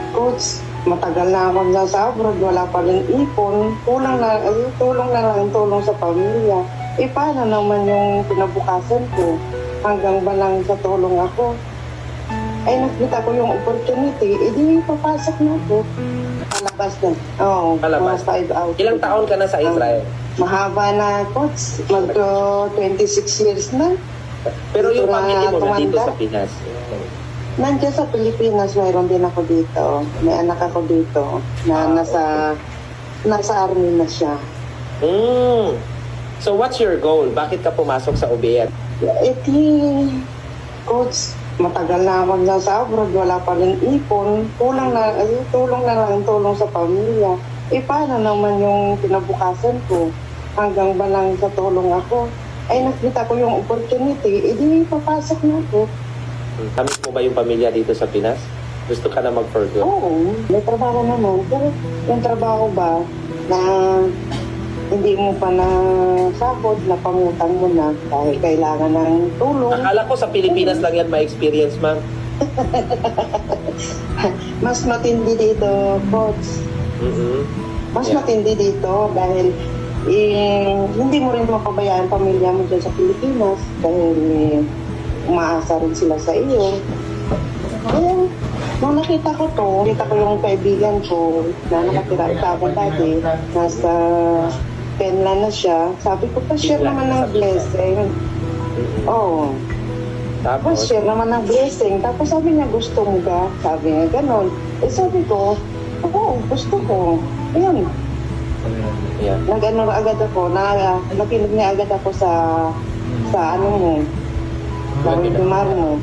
Coach, matagal na ako nasa abroad, wala pa rin ipon. Tulong na lang, tulong sa pamilya. Paano naman yung pinabukasan ko? Hanggang ba lang sa tulong ako? Nakita ko yung opportunity, di papasok na ako. Palabas na. Oo, Palabas. mga 5 out. Ilang taon ka na sa Israel? Mahaba na, Coach. Magto 26 years na. Pero yung Dito na family mo nandito tumanda. sa Pinas. Nandiyan sa Pilipinas, mayroon din ako dito. May anak ako dito na nasa army na siya. So what's your goal? Bakit ka pumasok sa OBN? Coach, matagal na ako nasa abroad, wala pa rin ipon. Tulong na lang, tulong sa pamilya. Paano naman yung pinabukasan ko? Hanggang ba lang sa tulong ako? Nakita ko yung opportunity, di papasok na ako. Kamiss mo ba yung pamilya dito sa Pinas? Gusto ka na mag-for good? Oo, may trabaho naman. Pero yung trabaho ba na hindi mo pa na sahod, na pangutang mo na dahil kailangan ng tulong. Akala ko sa Pilipinas lang yan ma-experience, ma'am. Mas matindi dito, Coach. Mas Yeah. matindi dito dahil hindi mo rin mapabayaan pamilya mo dyan sa Pilipinas dahil umaasa rin sila sa iyo. Kaya, nung nakita ko yung kaibigan ko na nakatira sa akin dati, nasa Finland na siya, sabi ko, pa-share naman ng blessing. Oo. Tapos, Pa-share naman ng blessing. Tapos sabi niya, gusto mo ba? Sabi niya, ganon. Sabi ko, oo, gusto ko. Ayun. yeah. Nag-ano agad ako, nakinig niya agad ako sa ano mo, sa webinar mo.